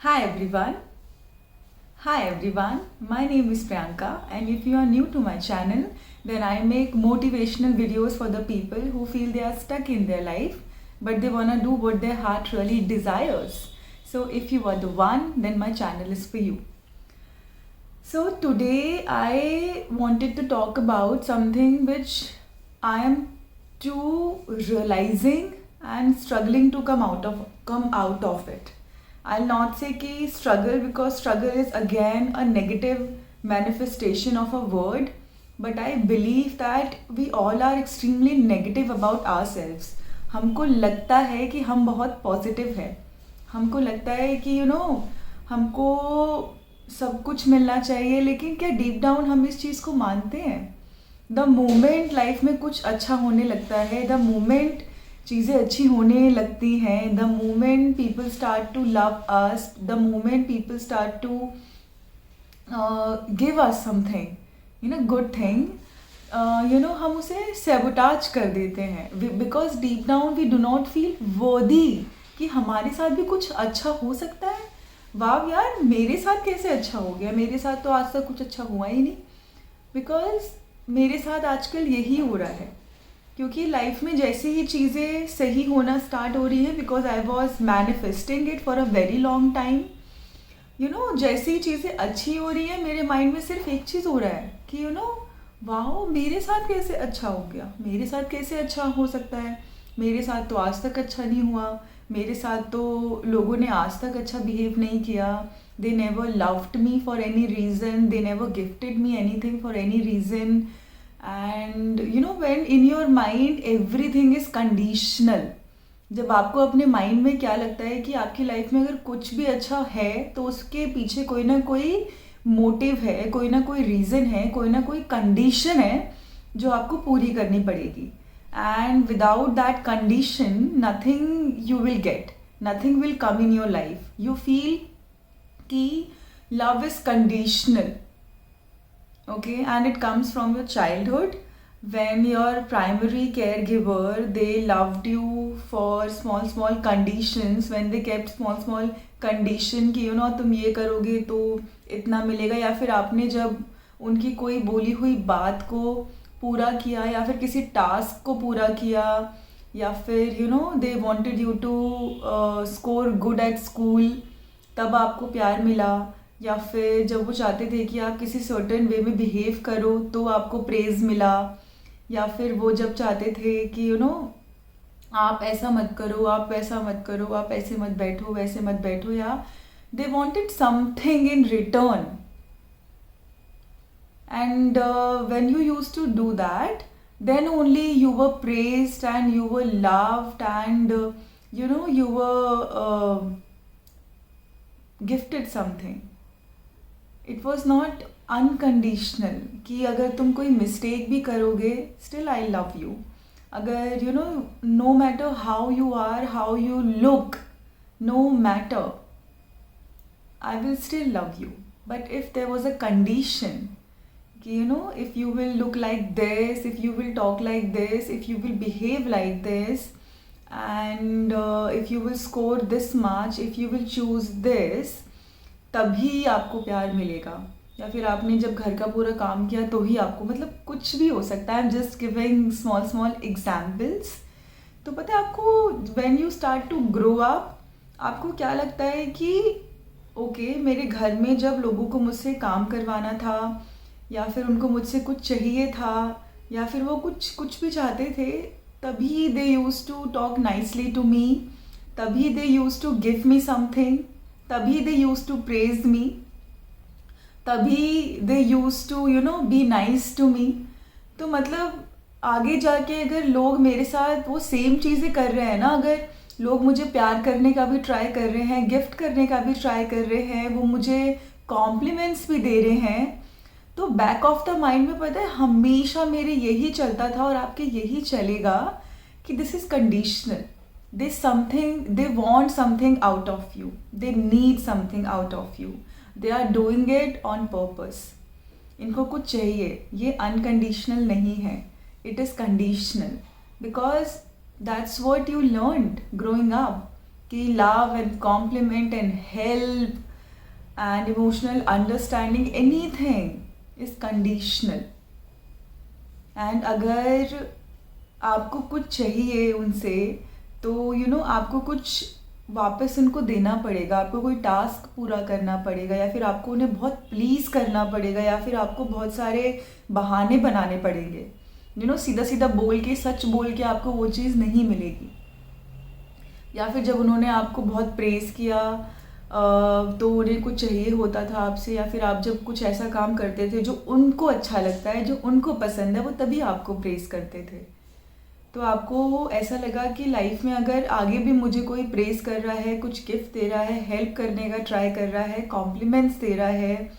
Hi everyone. Hi everyone. My name is Priyanka, and if you are new to my channel, then I make motivational videos for the people who feel they are stuck in their life but they want to do what their heart really desires. So if you are the one, then my channel is for you. So today I wanted to talk about something which I am too realizing and struggling to come out of it. I'll not say ki struggle, because struggle is again a negative manifestation of a word, but I believe that we all are extremely negative about ourselves. हमको लगता है कि हम बहुत positive है, हमको लगता है कि हमको सब कुछ मिलना चाहिए, लेकिन क्या डीप डाउन हम इस चीज़ को मानते हैं? द मोमेंट लाइफ में कुछ अच्छा होने लगता है, द मोमेंट चीज़ें अच्छी होने लगती हैं, the moment people start to love us, the moment people start to give us something good thing, हम उसे सेबोटाज कर देते हैं, because deep down we do not feel worthy कि हमारे साथ भी कुछ अच्छा हो सकता है. वाह यार, मेरे साथ कैसे अच्छा हो गया, मेरे साथ तो आज तक कुछ अच्छा हुआ ही नहीं. बिकॉज मेरे साथ आजकल यही हो रहा है, क्योंकि लाइफ में जैसे ही चीज़ें सही होना स्टार्ट हो रही है, because I was manifesting it for a very long time. जैसे ही चीज़ें अच्छी हो रही है, मेरे माइंड में सिर्फ एक चीज़ हो रहा है कि वाह, मेरे साथ कैसे अच्छा हो गया, मेरे साथ कैसे अच्छा हो सकता है, मेरे साथ तो आज तक अच्छा नहीं हुआ, मेरे साथ तो लोगों ने आज तक अच्छा बिहेव नहीं किया, they never loved me for any reason, they never gifted me anything for any reason. And when in your mind everything is conditional, जब आपको अपने माइंड में क्या लगता है कि आपकी लाइफ में अगर कुछ भी अच्छा है तो उसके पीछे कोई ना कोई मोटिव है, कोई ना कोई रीज़न है, कोई ना कोई कंडीशन है जो आपको पूरी करनी पड़ेगी. And without that condition nothing you will get, nothing will come in your life. You feel कि love is conditional, okay, and it comes from your childhood when your primary caregiver, they loved you for small conditions, when they kept small condition कि तुम ये करोगे तो इतना मिलेगा, या फिर आपने जब उनकी कोई बोली हुई बात को पूरा किया, या फिर किसी टास्क को पूरा किया, या फिर they wanted you to score good at school, तब आपको प्यार मिला, या फिर जब वो चाहते थे कि आप किसी सर्टेन वे में बिहेव करो तो आपको प्रेज़ मिला, या फिर वो जब चाहते थे कि आप ऐसा मत करो, आप वैसा मत करो, आप ऐसे मत बैठो, वैसे मत बैठो, या they wanted something in return. And when you used to do that, then only you were praised and you were loved, and you were gifted something. It was not unconditional कि अगर तुम कोई मिस्टेक भी करोगे, still I love you. अगर no matter how you are, how you look, no matter, I will still love you. But if there was a condition कि if you will look like this, if you will talk like this, if you will behave like this, and if you will score this much, if you will choose this, तभी आपको प्यार मिलेगा, या फिर आपने जब घर का पूरा काम किया तो ही आपको, मतलब कुछ भी हो सकता है. I am just giving small examples. तो पता है आपको, when you start to grow up, आपको क्या लगता है कि ओके, मेरे घर में जब लोगों को मुझसे काम करवाना था, या फिर उनको मुझसे कुछ चाहिए था, या फिर वो कुछ भी चाहते थे, तभी they used to talk nicely to me, तभी they used to give me something, तभी they used to praise me, तभी they used to be nice to me. तो मतलब आगे जाके अगर लोग मेरे साथ वो सेम चीज़ें कर रहे हैं ना, अगर लोग मुझे प्यार करने का भी ट्राई कर रहे हैं, गिफ्ट करने का भी ट्राई कर रहे हैं, वो मुझे कॉम्प्लीमेंट्स भी दे रहे हैं, तो बैक ऑफ द माइंड में पता है हमेशा मेरे यही चलता था, और आपके यही चलेगा कि this is conditional. They want something out of you, they need something out of you, they are doing it on purpose. इनको कुछ चाहिए, ये अनकंडीशनल नहीं है, it is conditional, because that's what you learned growing up. कि love and compliment and help and emotional understanding anything is conditional. And अगर आपको कुछ चाहिए उनसे तो आपको कुछ वापस उनको देना पड़ेगा, आपको कोई टास्क पूरा करना पड़ेगा, या फिर आपको उन्हें बहुत प्लीज़ करना पड़ेगा, या फिर आपको बहुत सारे बहाने बनाने पड़ेंगे। सीधा सीधा बोल के, सच बोल के आपको वो चीज़ नहीं मिलेगी। या फिर जब उन्होंने आपको बहुत प्रेज़ किया तो उन्हें कुछ चाहिए होता था आपसे, या फिर आप जब कुछ ऐसा काम करते थे जो उनको अच्छा लगता है, जो उनको पसंद है, वो तभी आपको प्रेज़ करते थे। तो आपको ऐसा लगा कि लाइफ में अगर आगे भी मुझे कोई प्रेज़ कर रहा है, कुछ गिफ्ट दे रहा है, हेल्प करने का ट्राई कर रहा है, कॉम्प्लीमेंट्स दे रहा है,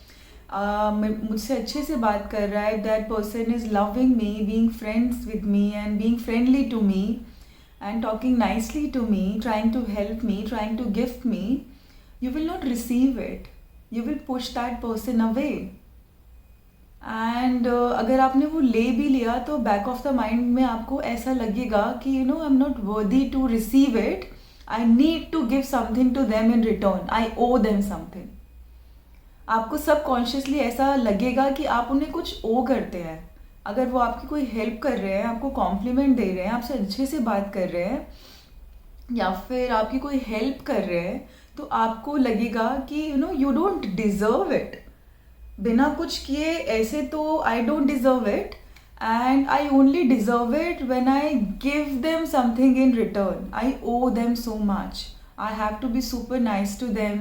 मुझसे अच्छे से बात कर रहा है, that person is loving me, being friends with me and being friendly to me and talking nicely to me, trying to help me, trying to gift me, you will not receive it. You will push that person away. And अगर आपने वो ले भी लिया तो back of the mind में आपको ऐसा लगेगा कि I am not worthy to receive it, I need to give something to them in return, I owe them something. आपको सबकॉन्शियसली ऐसा लगेगा कि आप उन्हें कुछ ओ करते हैं। अगर वो आपकी कोई हेल्प कर रहे हैं, आपको कॉम्प्लीमेंट दे रहे हैं, आपसे अच्छे से बात कर रहे हैं, या फिर आपकी कोई हेल्प कर रहे हैं, तो आपको लगेगा कि यू डोंट डिज़र्व इट। बिना कुछ किए ऐसे तो I don't deserve it, and I only deserve it when I give them something in return. I owe them so much, I have to be super nice to them,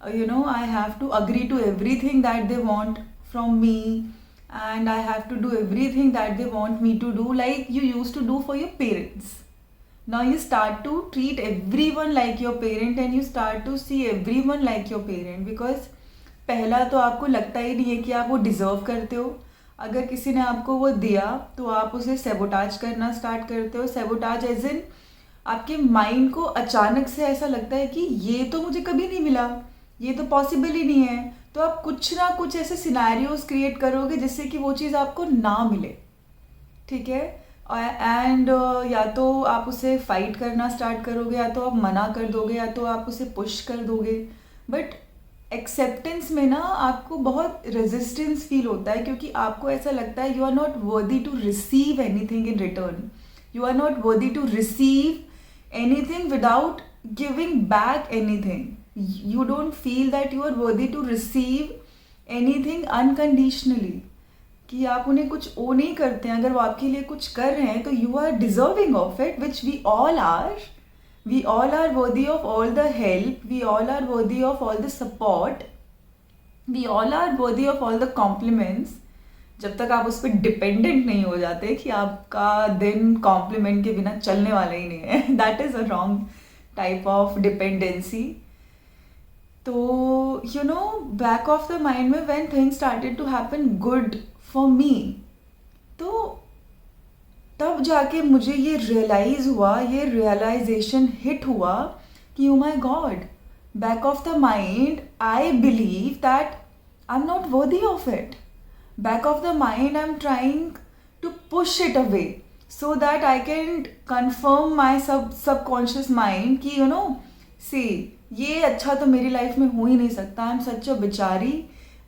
I have to agree to everything that they want from me, and I have to do everything that they want me to do, like you used to do for your parents. Now you start to treat everyone like your parent and you start to see everyone like your parent, because पहला तो आपको लगता ही नहीं है कि आप वो deserve करते हो। अगर किसी ने आपको वो दिया तो आप उसे सेबोटाज करना स्टार्ट करते हो। सेबोटाज एज इन आपके माइंड को अचानक से ऐसा लगता है कि ये तो मुझे कभी नहीं मिला, ये तो पॉसिबल ही नहीं है, तो आप कुछ ना कुछ ऐसे सिनेरियोज क्रिएट करोगे जिससे कि वो चीज़ आपको ना मिले, ठीक है। एंड या तो आप उसे फाइट करना स्टार्ट करोगे, या तो आप मना कर दोगे, या तो आप उसे पुश कर दोगे। बट एक्सेप्टेंस में ना आपको बहुत रेजिस्टेंस फील होता है, क्योंकि आपको ऐसा लगता है you are not worthy to receive anything in return, you are not worthy to receive anything without giving back anything. You don't feel that you are worthy to receive anything unconditionally, कि आप उन्हें कुछ ओ नहीं करते हैं। अगर वो आपके लिए कुछ कर रहे हैं तो you are deserving of it, which we all are. We all are worthy of all the help, we all are worthy of all the support, we all are worthy of all the compliments, जब तक आप उस पर dependent नहीं हो जाते कि आपका दिन कॉम्प्लीमेंट के बिना चलने वाला ही नहीं है। That is a wrong type of dependency. तो बैक ऑफ द माइंड में when things started to happen good for me, तो तब जाके मुझे ये रियलाइज़ हुआ, ये रियलाइजेशन हिट हुआ कि oh my god, back of the mind I believe that I am not worthy of it. Back of the mind I am trying to push it away so that I can confirm my subconscious mind कि see, ये अच्छा तो मेरी life में हो ही नहीं सकता, I am such a बेचारी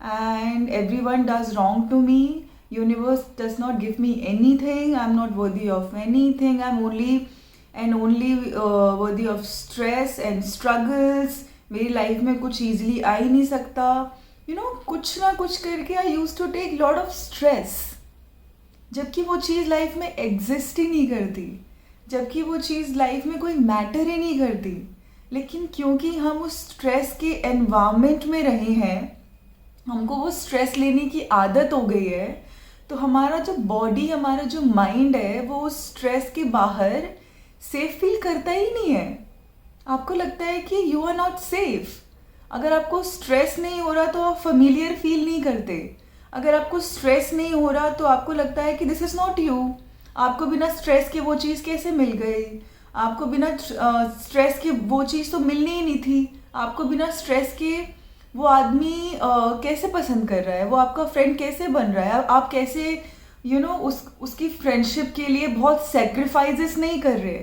and everyone does wrong to me, universe does not give me anything, I am not worthy of anything, I am only worthy of stress and struggles, मेरी life में कुछ easily आ ही नहीं सकता। कुछ ना कुछ करके I use to take lot of stress, जबकि वो चीज़ लाइफ में एग्जिस्ट ही नहीं करती, जबकि वो चीज़ लाइफ में कोई मैटर ही नहीं करती। लेकिन क्योंकि हम उस स्ट्रेस के एनवायरनमेंट में रहे हैं, हमको वो स्ट्रेस लेने की आदत हो गई है, तो हमारा जो बॉडी, हमारा जो माइंड है, वो उस स्ट्रेस के बाहर सेफ फील करता ही नहीं है। आपको लगता है कि यू आर नॉट सेफ। अगर आपको स्ट्रेस नहीं हो रहा तो आप फेमिलियर फील नहीं करते। अगर आपको स्ट्रेस नहीं हो रहा तो आपको लगता है कि दिस इज़ नॉट यू। आपको बिना स्ट्रेस के वो चीज़ कैसे मिल गई, आपको बिना स्ट्रेस के वो चीज़ तो मिलनी ही नहीं थी, आपको बिना स्ट्रेस के वो आदमी कैसे पसंद कर रहा है, वो आपका फ्रेंड कैसे बन रहा है, आप कैसे उसकी फ्रेंडशिप के लिए बहुत सेक्रीफाइसेस नहीं कर रहे।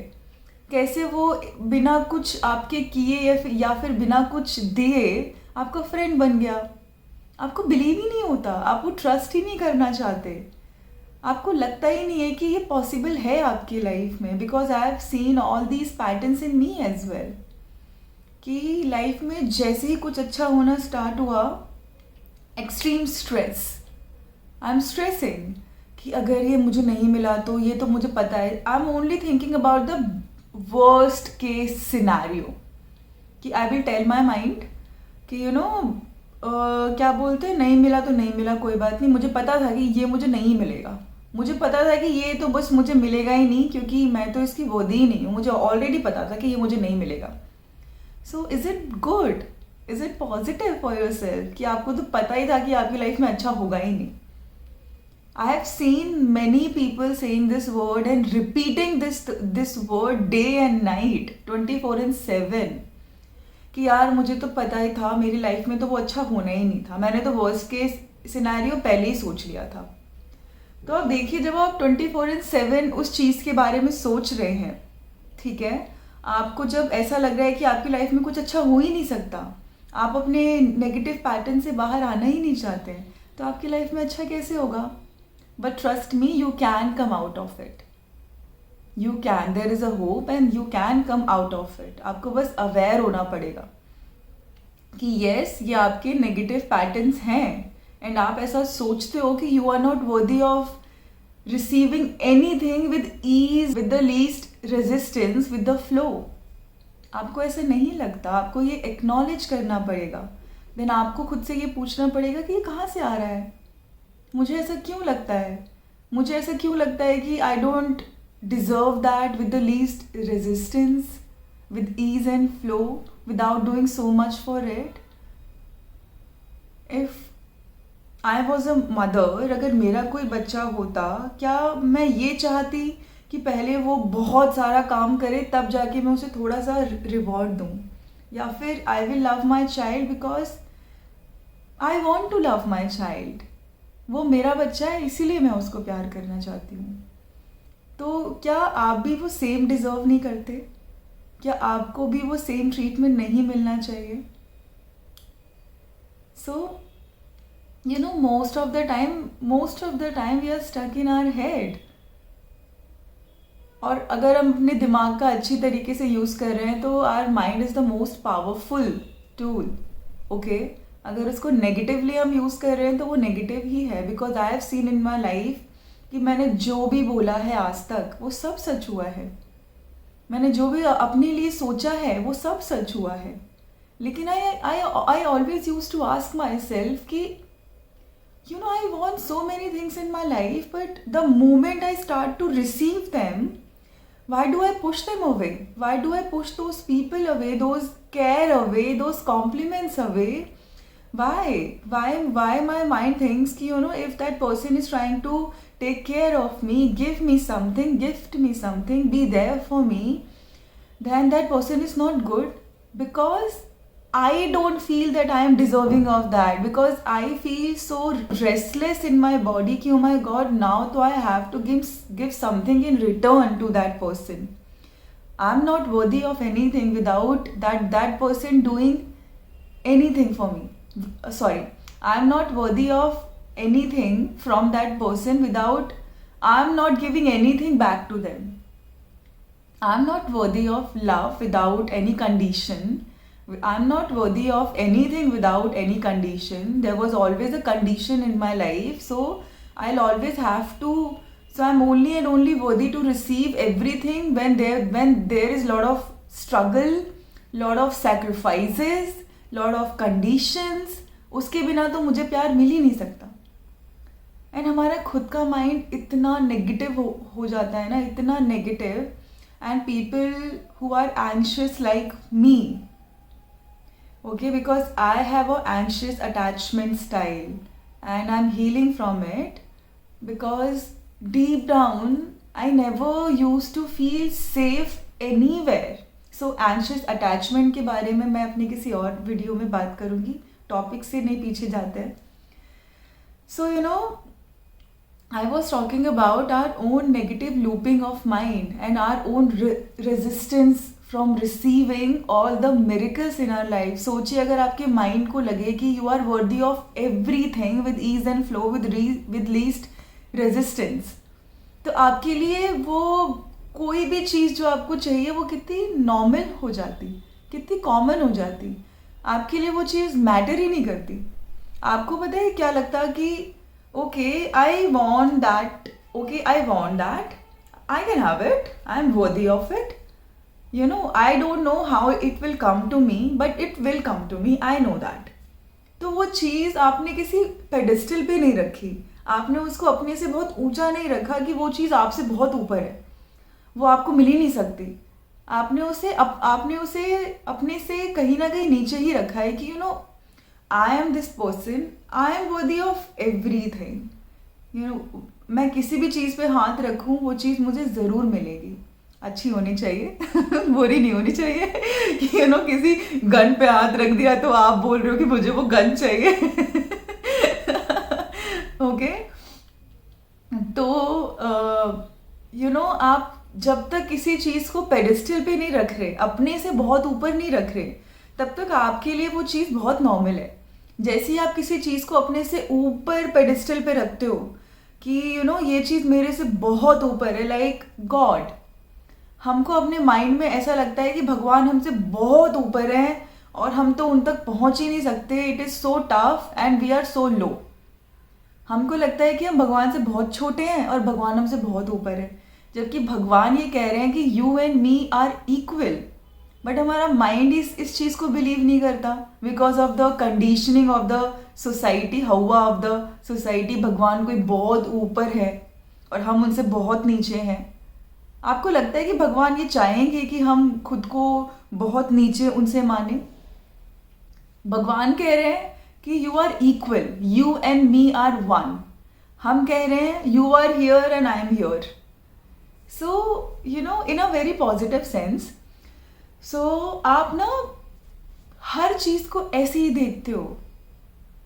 कैसे वो बिना कुछ आपके किए या फिर बिना कुछ दिए आपका फ्रेंड बन गया। आपको बिलीव ही नहीं होता, आप वो ट्रस्ट ही नहीं करना चाहते, आपको लगता ही नहीं है कि ये पॉसिबल है आपकी लाइफ में। Because I have seen all these patterns in me as well, कि लाइफ में जैसे ही कुछ अच्छा होना स्टार्ट हुआ, extreme stress, I am stressing कि अगर ये मुझे नहीं मिला तो ये तो मुझे पता है। I am only thinking about the worst case scenario, कि I will tell my mind कि क्या बोलते हैं, नहीं मिला तो नहीं मिला, कोई बात नहीं, मुझे पता था कि ये मुझे नहीं मिलेगा, मुझे पता था कि ये तो बस मुझे मिलेगा ही नहीं, क्योंकि मैं तो इसकी वर्दी ही नहीं हूँ, मुझे ऑलरेडी पता था कि ये मुझे नहीं मिलेगा। So is it good, is it positive for your self कि आपको तो पता ही था कि आपकी लाइफ में अच्छा होगा ही नहीं। I have seen many people saying this word and repeating this word day and night, 24/7, कि यार मुझे तो पता ही था मेरी लाइफ में तो वो अच्छा होना ही नहीं था, मैंने तो वर्स्ट केस सिनेरियो पहले ही सोच लिया था। तो अब देखिए, जब आप 24/7 उस चीज़ के बारे में सोच रहे हैं, ठीक है, आपको जब ऐसा लग रहा है कि आपकी लाइफ में कुछ अच्छा हो ही नहीं सकता, आप अपने नेगेटिव पैटर्न से बाहर आना ही नहीं चाहते, तो आपकी लाइफ में अच्छा कैसे होगा? But trust me, you can come out of it. You can. There is a hope and you can come out of it. आपको बस अवेयर होना पड़ेगा कि yes, ये आपके नेगेटिव पैटर्न्स हैं एंड आप ऐसा सोचते हो कि you are not worthy of receiving anything with ease, with the least resistance, with the flow. आपको ऐसे नहीं लगता, आपको ये एक्नॉलेज करना पड़ेगा। देन आपको खुद से ये पूछना पड़ेगा कि ये कहाँ से आ रहा है, मुझे ऐसा क्यों लगता है, मुझे ऐसा क्यों लगता है कि I don't deserve that with the least resistance, with ease and flow, without doing so much for it. If I was a mother, अगर मेरा कोई बच्चा होता, क्या मैं ये चाहती कि पहले वो बहुत सारा काम करे तब जाके मैं उसे थोड़ा सा रिवॉर्ड दूँ? या फिर I will love my child because I want to love my child, वो मेरा बच्चा है इसीलिए मैं उसको प्यार करना चाहती हूँ। तो क्या आप भी वो सेम डिज़र्व नहीं करते? क्या आपको भी वो सेम ट्रीटमेंट नहीं मिलना चाहिए? So most of the time we are stuck in our head. और अगर हम अपने दिमाग का अच्छी तरीके से यूज़ कर रहे हैं तो our mind is the most powerful tool, okay. अगर उसको नेगेटिवली हम यूज़ कर रहे हैं तो वो नेगेटिव ही है। Because I have seen in my life कि मैंने जो भी बोला है आज तक वो सब सच हुआ है, मैंने जो भी अपने लिए सोचा है वो सब सच हुआ है। लेकिन I always use to ask myself कि I want so many things in my life, but the moment I start to receive them, why do I push them away? Why do I push those people away, those care away, those compliments away? Why my mind thinks ki if that person is trying to take care of me, give me something, gift me something, be there for me, then that person is not good, because I don't feel that I am deserving of that, because I feel so restless in my body कि oh my god, now तो I have to give something in return to that person. I'm not worthy of anything without that person doing anything for me. Sorry, I'm not worthy of anything from that person without I'm not giving anything back to them. I'm not worthy of love without any condition. I'm not worthy of anything without any condition. There was always a condition in my life, so I'll always have to. So I'm only and only worthy to receive everything when there is lot of struggle, lot of sacrifices, lot of conditions. उसके बिना तो मुझे प्यार मिल ही नहीं सकता। And हमारा खुद का माइंड इतना नेगेटिव हो जाता है ना, इतना negative. And people who are anxious like me, okay, because I have a anxious attachment style and I'm healing from it, because deep down I never used to feel safe anywhere. So anxious attachment के बारे में मैं अपनी किसी और video में बात करूँगी, टॉपिक से नहीं पीछे जाते हैं। So I was talking about our own negative looping of mind and our own resistance from receiving all the miracles in our life. सोचिए अगर आपके माइंड को लगे कि you are worthy of everything with ease and flow with least resistance, तो आपके लिए वो कोई भी चीज़ जो आपको चाहिए वो कितनी नॉर्मल हो जाती, कितनी कॉमन हो जाती. आपके लिए वो चीज़ मैटर ही नहीं करती. आपको पता है क्या लगता कि okay I want that, okay I want that, I can have it, I am worthy of it. You know I don't know how it will come to me but it will come to me, I know that. तो वो चीज़ आपने किसी pedestal पे नहीं रखी, आपने उसको अपने से बहुत ऊंचा नहीं रखा कि वो चीज़ आपसे बहुत ऊपर है, वो आपको मिल ही नहीं सकती. आपने उसे अपने से कहीं ना कहीं नीचे ही रखा है कि you know I am this person, I am worthy of everything. You know मैं किसी भी चीज़ पे हाथ रखूँ वो चीज़ मुझे ज़रूर मिलेगी. अच्छी होनी चाहिए बुरी नहीं होनी चाहिए कि यू नो किसी गन पे हाथ रख दिया तो आप बोल रहे हो कि मुझे वो गन चाहिए. ओके तो यू नो आप जब तक किसी चीज़ को पेडिस्टल पे नहीं रख रहे, अपने से बहुत ऊपर नहीं रख रहे, तब तक आपके लिए वो चीज़ बहुत नॉर्मल है. जैसे ही आप किसी चीज़ को अपने से ऊपर पेडिस्टल पे रखते हो कि यू नो ये चीज़ मेरे से बहुत ऊपर है, लाइक गॉड, हमको अपने माइंड में ऐसा लगता है कि भगवान हमसे बहुत ऊपर हैं और हम तो उन तक पहुंच ही नहीं सकते. It is so tough and we are so low. हमको लगता है कि हम भगवान से बहुत छोटे हैं और भगवान हमसे बहुत ऊपर है, जबकि भगवान ये कह रहे हैं कि you and me are equal. But हमारा माइंड इस चीज़ को बिलीव नहीं करता because of the conditioning of the society, हवा ऑफ द सोसाइटी. भगवान कोई बहुत ऊपर है और हम उनसे बहुत नीचे हैं. आपको लगता है कि भगवान ये चाहेंगे कि हम खुद को बहुत नीचे उनसे माने? भगवान कह रहे हैं कि you are equal, you and me are one. हम कह रहे हैं you are here and I am here. So you know in a very positive sense. So आप ना हर चीज़ को ऐसे ही देखते हो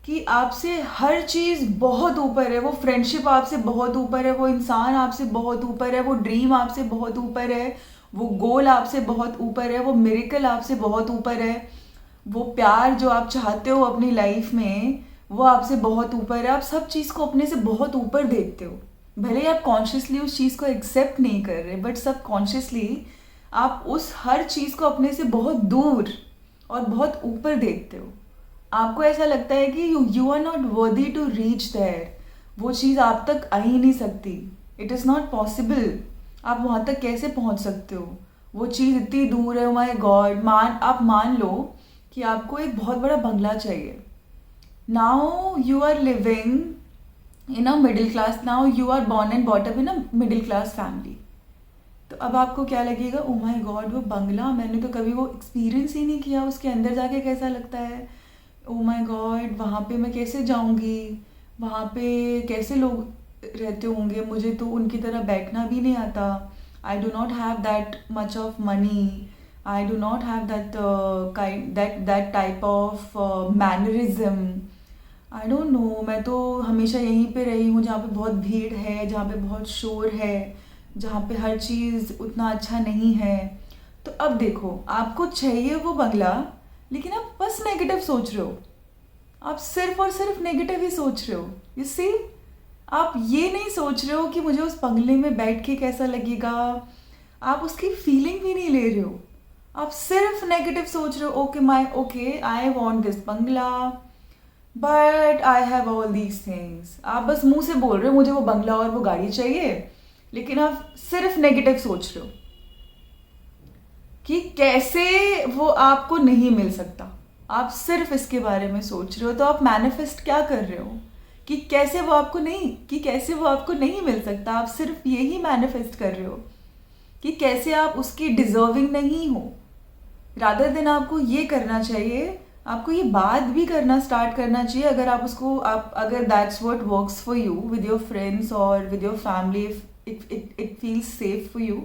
कि आपसे हर चीज़ बहुत ऊपर है. वो फ्रेंडशिप आपसे बहुत ऊपर है, वो इंसान आपसे बहुत ऊपर है, वो ड्रीम आपसे बहुत ऊपर है, वो गोल आपसे बहुत ऊपर है, वो मिरेकल आपसे बहुत ऊपर है, वो प्यार जो आप चाहते हो अपनी लाइफ में वो आपसे बहुत ऊपर है. आप सब चीज़ को अपने से बहुत ऊपर देखते हो. भले ही आप कॉन्शियसली उस चीज़ को एक्सेप्ट नहीं कर रहे बट सब कॉन्शियसली आप उस हर चीज़ को अपने से बहुत दूर और बहुत ऊपर देखते हो. आपको ऐसा लगता है कि you are not worthy to reach there. वो चीज़ आप तक आ ही नहीं सकती. It is not possible. आप वहाँ तक कैसे पहुँच सकते हो? वो चीज़ इतनी दूर है. माय गॉड, आप मान लो कि आपको एक बहुत बड़ा बंगला चाहिए. Now you are living in a middle class, now you are born and bought up in a middle class family. तो अब आपको क्या लगेगा? ओ माय गॉड, वो बंगला, मैंने तो कभी वो एक्सपीरियंस ही नहीं किया, उसके अंदर जाके कैसा लगता है. ओ माय गॉड, वहाँ पे मैं कैसे जाऊँगी, वहाँ पे कैसे लोग रहते होंगे, मुझे तो उनकी तरह बैठना भी नहीं आता. I do not have that much of money, I do not have that type of mannerism. I don't no, मैं तो हमेशा यहीं पे रही हूँ जहाँ पे बहुत भीड़ है, जहाँ पे बहुत शोर है, जहाँ पे हर चीज़ उतना अच्छा नहीं है. तो अब देखो, आपको चाहिए वो बंगला लेकिन आप बस नेगेटिव सोच रहे हो. आप सिर्फ और सिर्फ नेगेटिव ही सोच रहे हो. यू सी, आप ये नहीं सोच रहे हो कि मुझे उस बंगले में बैठ के कैसा लगेगा. आप उसकी फीलिंग भी नहीं ले रहे हो. आप सिर्फ नेगेटिव सोच रहे हो. Okay I want this Bangla but I have all these things. आप बस मुंह से बोल रहे हो मुझे वो बंगला और वो गाड़ी चाहिए, लेकिन आप सिर्फ नेगेटिव सोच रहे हो कि कैसे वो आपको नहीं मिल सकता. आप सिर्फ इसके बारे में सोच रहे हो. तो आप मैनिफेस्ट क्या कर रहे हो कि कैसे वो आपको नहीं मिल सकता. आप सिर्फ यही मैनिफेस्ट कर रहे हो कि कैसे आप उसकी डिजर्विंग नहीं हो. रादर देन आपको ये करना चाहिए, आपको ये बात भी करना स्टार्ट करना चाहिए. अगर that's what works for you with your friends और with your family, if it feels safe for you,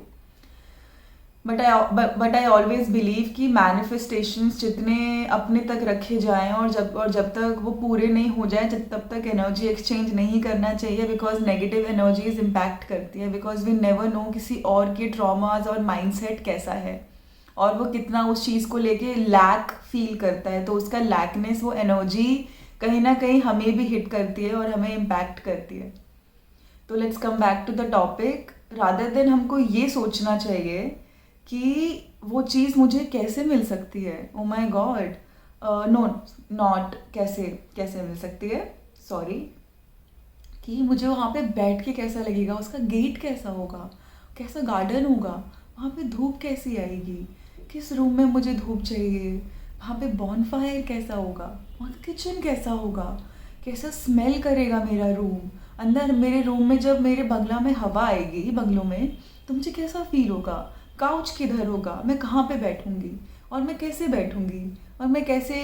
but I always believe कि मैनिफेस्टेशंस जितने अपने तक रखे जाएं और जब तक वो पूरे नहीं हो जाए तब तक एनर्जी एक्सचेंज नहीं करना चाहिए, बिकॉज नेगेटिव एनर्जीज इम्पैक्ट करती है, बिकॉज वी नेवर नो किसी और के ट्रॉमाज और माइंडसेट कैसा है और वो कितना उस चीज़ को लेके लैक फील करता है, तो उसका लैकनेस वो एनर्जी कहीं ना कहीं हमें भी हिट करती है और हमें इम्पैक्ट करती है। तो let's come back to the topic. Rather than हमको ये सोचना चाहिए कि वो चीज़ मुझे कैसे मिल सकती है, ओ माई गॉड, नो नॉट कैसे कैसे मिल सकती है, सॉरी, कि मुझे वहाँ पे बैठ के कैसा लगेगा, उसका गेट कैसा होगा, कैसा गार्डन होगा, वहाँ पे धूप कैसी आएगी, किस रूम में मुझे धूप चाहिए, वहाँ पे बॉनफायर कैसा होगा, वहाँ का किचन कैसा होगा, कैसा स्मेल करेगा मेरा रूम, अंदर मेरे रूम में जब मेरे बंगला में हवा आएगी, बंगलों में, तो मुझे कैसा फील होगा, काउच किधर होगा, मैं कहाँ पे बैठूंगी और मैं कैसे बैठूंगी और मैं कैसे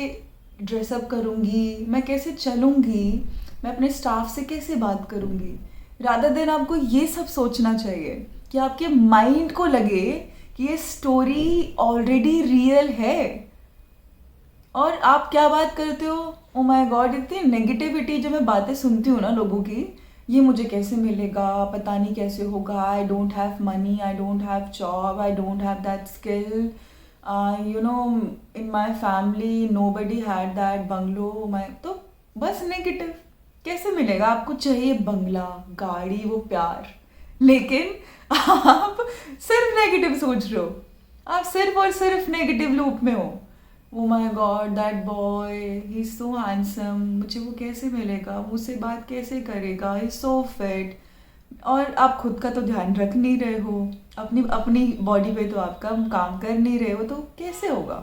ड्रेसअप करूंगी, मैं कैसे चलूंगी, मैं अपने स्टाफ से कैसे बात करूंगी। रादर देन आपको ये सब सोचना चाहिए कि आपके माइंड को लगे कि ये स्टोरी ऑलरेडी रियल है और आप क्या बात करते हो, ओ माय गॉड, इतनी नेगेटिविटी जो मैं बातें सुनती हूँ ना लोगों की, ये मुझे कैसे मिलेगा, पता नहीं कैसे होगा, I don't have money, I don't have job, I don't have that skill, you know, in my family nobody had that bungalow, मैं तो बस नेगेटिव। कैसे मिलेगा, आपको चाहिए बंगला, गाड़ी, वो प्यार, लेकिन आप सिर्फ नेगेटिव सोच रहे हो, आप सिर्फ और सिर्फ नेगेटिव लूप में हो। Oh my God, that boy, he is so handsome, मुझे वो कैसे मिलेगा, मुझसे बात कैसे करेगा, ही इज सो फिट, और आप खुद का तो ध्यान रख नहीं रहे हो, अपनी अपनी बॉडी पे तो आप काम कर नहीं रहे हो, तो कैसे होगा।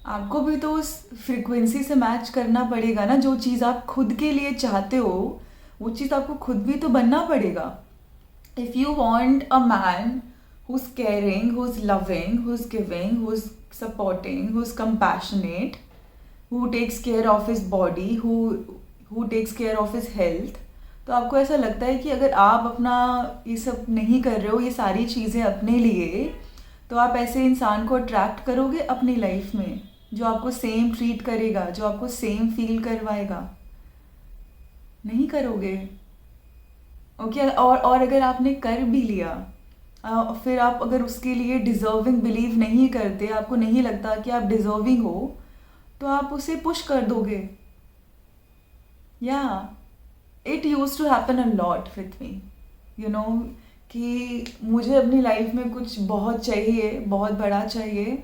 आपको भी तो उस फ्रीक्वेंसी से मैच करना पड़ेगा ना, जो चीज़ आप खुद के लिए चाहते हो वो चीज़ आपको खुद भी तो बनना पड़ेगा। If you want a man who's caring, who's loving, who's giving, who's supporting, who's compassionate, who takes care of his body, who takes care of his health, तो आपको ऐसा लगता है कि अगर आप अपना ये सब नहीं कर रहे हो, ये सारी चीज़ें अपने लिए, तो आप ऐसे इंसान को अट्रैक्ट करोगे अपनी लाइफ में जो आपको सेम ट्रीट करेगा, जो आपको सेम फील करवाएगा? नहीं करोगे। ओके, और अगर आपने कर भी लिया, फिर आप अगर उसके लिए डिज़र्विंग बिलीव नहीं करते, आपको नहीं लगता कि आप डिज़र्विंग हो, तो आप उसे पुश कर दोगे। या it use to happen a lot with me, you know, कि मुझे अपनी लाइफ में कुछ बहुत चाहिए, बहुत बड़ा चाहिए,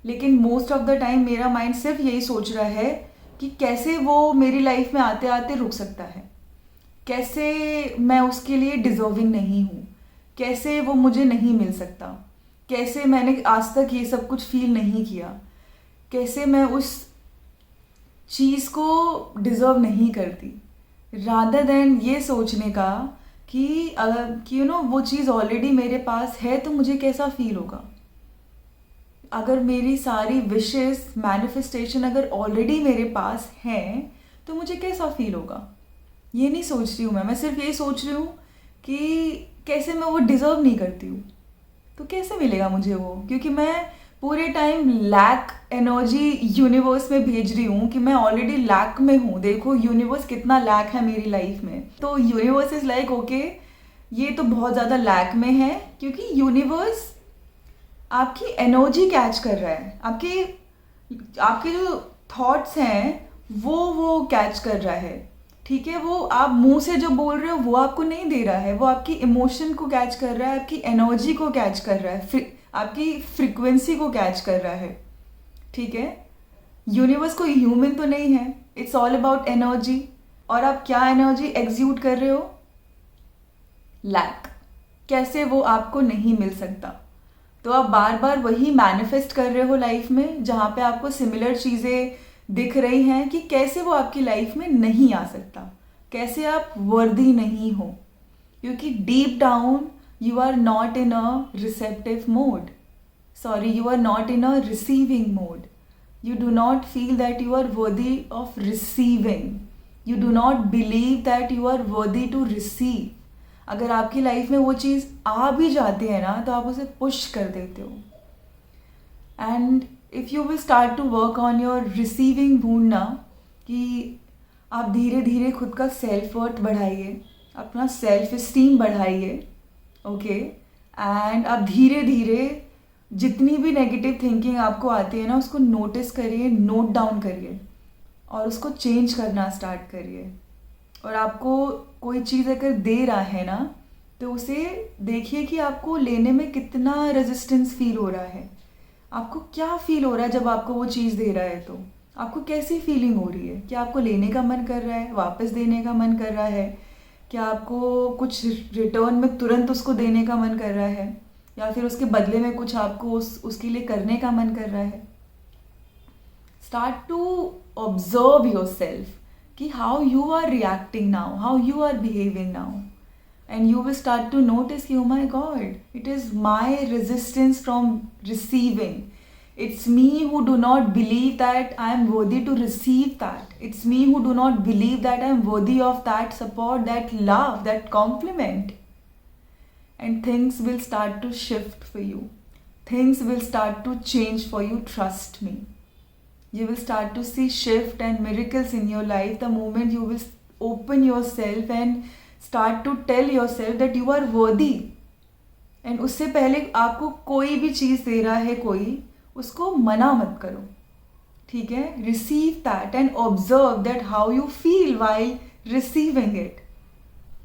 लेकिन मोस्ट ऑफ द टाइम मेरा माइंड सिर्फ यही सोच रहा है कि कैसे वो मेरी लाइफ में आते आते रुक सकता है, कैसे मैं उसके लिए डिज़र्विंग नहीं हूँ, कैसे वो मुझे नहीं मिल सकता, कैसे मैंने आज तक ये सब कुछ फील नहीं किया, कैसे मैं उस चीज़ को डिज़र्व नहीं करती। रादर देन ये सोचने का कि अगर कि यू नो वो चीज़ ऑलरेडी मेरे पास है तो मुझे कैसा फील होगा, अगर मेरी सारी विशेस मैनिफेस्टेशन अगर ऑलरेडी मेरे पास हैं तो मुझे कैसा फील होगा। ये नहीं सोच रही हूँ मैं सिर्फ ये सोच रही हूँ कि कैसे मैं वो डिज़र्व नहीं करती हूँ, तो कैसे मिलेगा मुझे वो, क्योंकि मैं पूरे टाइम लैक एनर्जी यूनिवर्स में भेज रही हूँ कि मैं ऑलरेडी लैक में हूँ, देखो यूनिवर्स कितना लैक है मेरी लाइफ में। तो यूनिवर्स इज़ लाइक ओके, ये तो बहुत ज़्यादा लैक में है, क्योंकि यूनिवर्स आपकी एनर्जी कैच कर रहा है, आपके जो थॉट्स हैं वो कैच कर रहा है, ठीक है। वो आप मुंह से जो बोल रहे हो वो आपको नहीं दे रहा है, वो आपकी इमोशन को कैच कर रहा है, आपकी एनर्जी को कैच कर रहा है, आपकी फ्रीक्वेंसी को कैच कर रहा है, ठीक है। यूनिवर्स कोई ह्यूमन तो नहीं है, इट्स ऑल अबाउट एनर्जी। और आप क्या एनर्जी एग्जीक्यूट कर रहे हो, लैक, कैसे वो आपको नहीं मिल सकता। तो आप बार बार वही मैनिफेस्ट कर रहे हो लाइफ में, जहाँ पे आपको सिमिलर चीज़ें दिख रही हैं कि कैसे वो आपकी लाइफ में नहीं आ सकता, कैसे आप वर्दी नहीं हो, क्योंकि deep down you are not in a receptive mode, sorry, you are not in a receiving mode, you do not feel that you are worthy of receiving, you do not believe that you are worthy to receive। अगर आपकी life में वो चीज़ आ भी जाती है ना, तो आप उसे पुश कर देते हो. And if you will start to work on your receiving wound ना, कि आप धीरे धीरे खुद का सेल्फ वर्थ बढ़ाइए, अपना सेल्फ इस्टीम बढ़ाइए, ओके. एंड आप धीरे धीरे जितनी भी नेगेटिव थिंकिंग आपको आती है ना, उसको नोटिस करिए, नोट डाउन करिए और उसको चेंज करना स्टार्ट करिए. और आपको कोई चीज़ अगर दे रहा है ना, तो उसे देखिए कि आपको लेने में कितना रेजिस्टेंस फील हो रहा है. आपको क्या फील हो रहा है जब आपको वो चीज़ दे रहा है, तो आपको कैसी फीलिंग हो रही है. क्या आपको लेने का मन कर रहा है, वापस देने का मन कर रहा है, क्या आपको कुछ रिटर्न में तुरंत उसको देने का मन कर रहा है, या फिर उसके बदले में कुछ आपको उसके लिए करने का मन कर रहा है. Start to observe yourself कि how you are reacting now, how you are behaving now. And you will start to notice, oh my God, it is my resistance from receiving. It's me who do not believe that I am worthy to receive that. It's me who do not believe that I am worthy of that support, that love, that compliment. And things will start to shift for you. Things will start to change for you, trust me. You will start to see shift and miracles in your life the moment you will open yourself and start to tell yourself that you are worthy. And उससे पहले आपको कोई भी चीज़ दे रहा है कोई, उसको मना मत करो, ठीक है. Receive that and observe that how you feel while receiving it.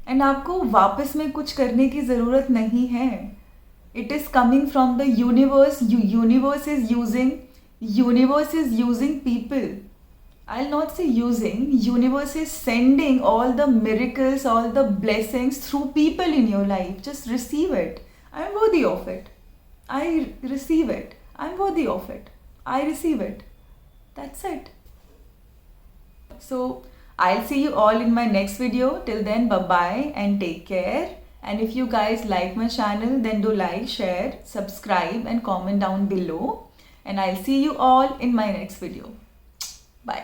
And आपको वापस में कुछ करने की ज़रूरत नहीं है. It is coming from the universe. Universe is using people. I'll not say using, universe is sending all the miracles, all the blessings through people in your life. Just receive it. I'm worthy of it. I receive it. I'm worthy of it. I receive it. That's it. So I'll see you all in my next video. Till then, bye-bye and take care. And if you guys like my channel, then do like, share, subscribe and comment down below. And I'll see you all in my next video. Bye.